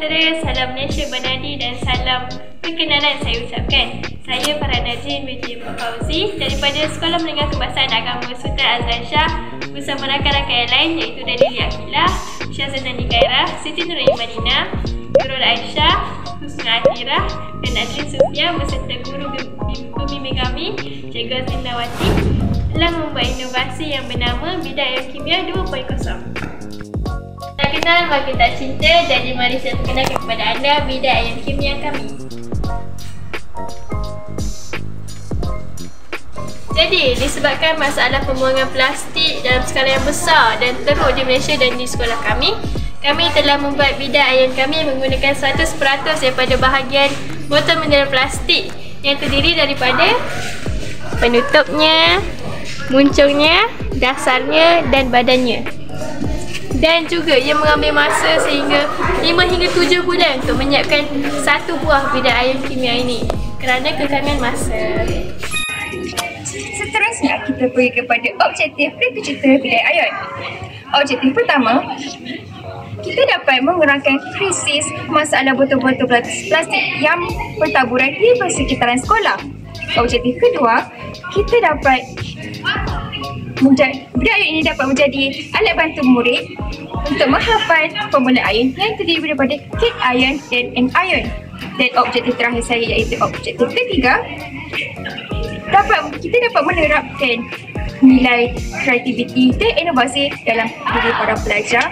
sejahtera, salam Malaysia bernadi dan salam perkenalan saya ucapkan. Saya Farah Najin binti Pak Fauzi daripada Sekolah Menengah Kebangsaan Agama Sultan Azlan Shah bersama rakan-rakan yang lain iaitu Dalili Aqilah, Syazana Nikairah, Siti Nurul Madinah, Nurul Aisyah, Husna Atirah dan Najrin Sufia beserta guru pembimbing kami, Cikgu Azlindawati telah membuat inovasi yang bernama Bidai Ayam Kimia 2.0. Tak kenal maka tak cinta, jadi mari saya perkenalkan kepada anda bidai ayam kimia kami. Jadi, disebabkan masalah pembuangan plastik dalam skala yang besar dan teruk di Malaysia dan di sekolah kami telah membuat bidai ayam kami menggunakan 100% daripada bahagian botol mineral plastik yang terdiri daripada penutupnya, muncungnya, dasarnya dan badannya. Dan juga ia mengambil masa sehingga 5 hingga 7 bulan untuk menyiapkan satu buah bidai ayam kimia ini kerana kekangan masa. Seterusnya kita pergi kepada objektif berkecita bidai ayam. Objektif pertama, kita dapat mengurangkan krisis masalah botol-botol plastik yang bertaburan di persekitaran sekolah. Objektif kedua, kita dapat bidai ayam ini dapat menjadi alat bantu murid untuk menghafal formula ion yang terdiri daripada K ion dan N ion. Dan objektif terakhir saya iaitu objektif ketiga, kita dapat menerapkan nilai kreativiti dan inovasi dalam diri para pelajar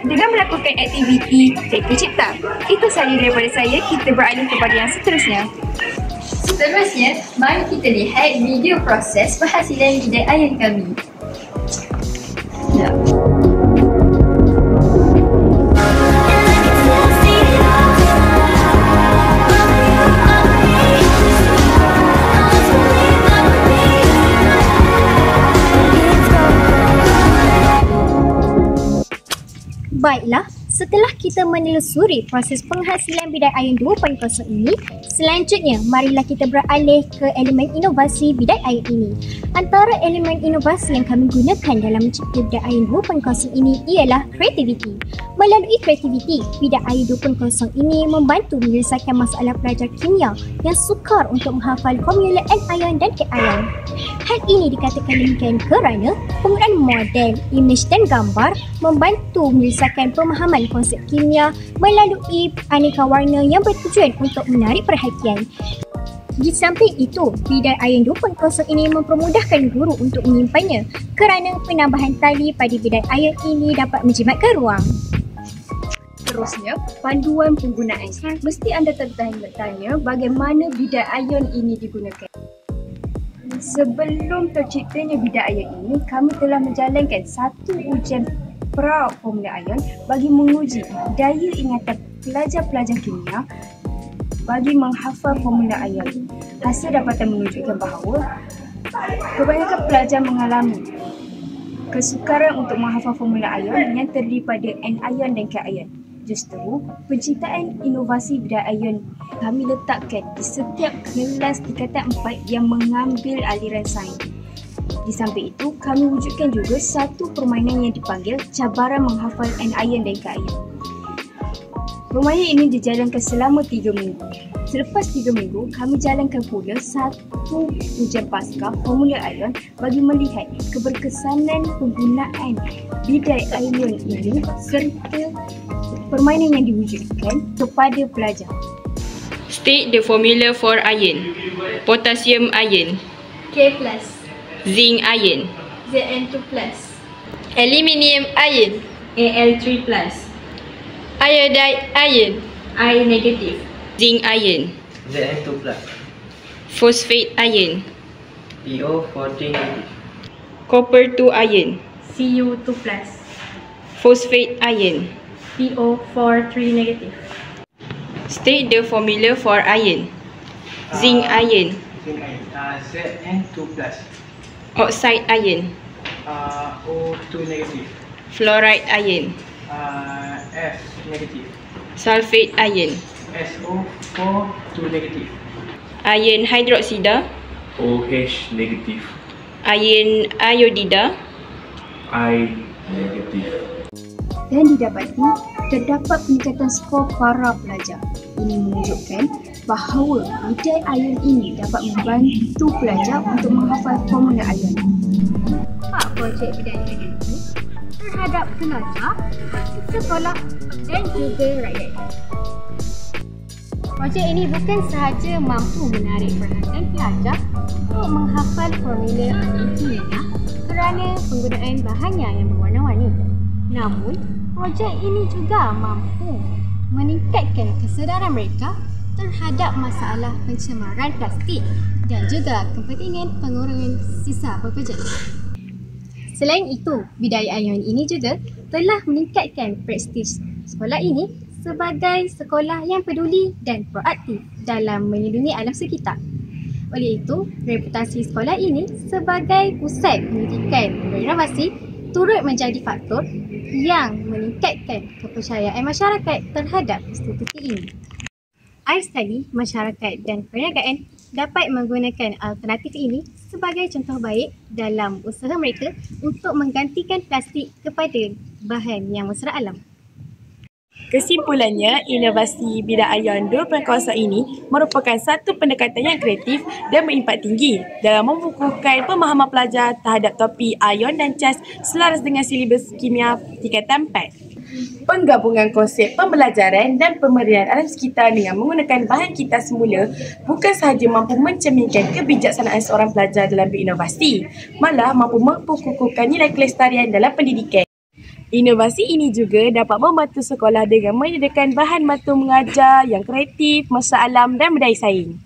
dengan melakukan aktiviti reka cipta. Itu sahaja daripada saya. Kita beralih kepada yang seterusnya. Seterusnya, mari kita lihat video proses penghasilan bidai ayam kami. Baiklah, setelah kita menelusuri proses penghasilan bidai ayam 2.0 ini, selanjutnya marilah kita beralih ke elemen inovasi bidai ayam ini. Antara elemen inovasi yang kami gunakan dalam mencipta bidai ayam 2.0 ini ialah kreativiti. Melalui kreativiti, bidai ayam 2.0 ini membantu menyelesaikan masalah pelajar kimia yang sukar untuk menghafal formula N ion dan K ion. Hal ini dikatakan demikian kerana penggunaan model, imej dan gambar membantu menyelesaikan pemahaman konsep kimia melalui aneka warna yang bertujuan untuk menarik perhatian. Di samping itu, bidai ayam 2.0 ini mempermudahkan guru untuk menyimpannya kerana penambahan tali pada bidai ayam ini dapat menjimatkan ruang. Seterusnya, panduan penggunaan. Mesti anda bertanya bagaimana bidai ayam ini digunakan. Sebelum terciptanya bidai ayam ini, kami telah menjalankan satu ujian pra formula ion bagi menguji daya ingatan pelajar-pelajar kimia bagi menghafal formula ion. Hasil dapatan menunjukkan bahawa kebanyakan pelajar mengalami kesukaran untuk menghafal formula ion yang terdiri pada N ion dan K ion. Justru, penciptaan inovasi bidai ion kami letakkan di setiap kelas tingkatan 4 yang mengambil aliran sains. Di samping itu, kami wujudkan juga satu permainan yang dipanggil cabaran menghafal N ion dan K ion. Permainan ini dijalankan selama 3 minggu. Selepas 3 minggu, kami jalankan pula satu ujian pasca formula ion bagi melihat keberkesanan penggunaan bidai ion ini serta permainan yang diwujudkan kepada pelajar. State the formula for iron. Potassium iron, K+, zinc iron, Zn2+, aluminium iron, Al3+, iodide iron, I negative, zinc iron, Zn2+, phosphate iron, PO14 negative, copper 2 iron, Cu2+, phosphate iron. PO43 negative, State the formula for iron. Zinc iron, Zn2+, oxide iron, O2 negative, fluoride iron, F negative, sulfate iron, SO4 2 negative, iron hydroxide, OH negative, iron iodida, I negative. Dan didapati terdapat peningkatan skor para pelajar. Ini menunjukkan bahawa bidai ion ini dapat membantu pelajar untuk menghafal formula ion. Dampak projek bidai ion ini terhadap pelajar, sekolah dan juga rakyat. Projek ini bukan sahaja mampu menarik perhatian pelajar untuk menghafal formula ion kimia kerana penggunaan bahannya yang berwarna-warni. Namun, projek ini juga mampu meningkatkan kesedaran mereka terhadap masalah pencemaran plastik dan juga kepentingan pengurangan sisa pekerja. Selain itu, bidai ion ini juga telah meningkatkan prestij sekolah ini sebagai sekolah yang peduli dan proaktif dalam melindungi alam sekitar. Oleh itu, reputasi sekolah ini sebagai pusat pendidikan berinovasi turut menjadi faktor yang meningkatkan kepercayaan masyarakat terhadap institusi ini. iStudy, masyarakat dan perniagaan dapat menggunakan alternatif ini sebagai contoh baik dalam usaha mereka untuk menggantikan plastik kepada bahan yang mesra alam. Kesimpulannya, inovasi bidai ion 2.0 ini merupakan satu pendekatan yang kreatif dan berimpak tinggi dalam membukukan pemahaman pelajar terhadap topik ion dan cas selaras dengan silibus kimia tingkatan 4. Penggabungan konsep pembelajaran dan pemberian alam sekitar dengan menggunakan bahan kita semula bukan sahaja mampu mencerminkan kebijaksanaan seorang pelajar dalam berinovasi, malah mampu memperkukuhkan nilai kelestarian dalam pendidikan. Inovasi ini juga dapat membantu sekolah dengan menyediakan bahan bantu mengajar yang kreatif, mesra alam dan berdaya saing.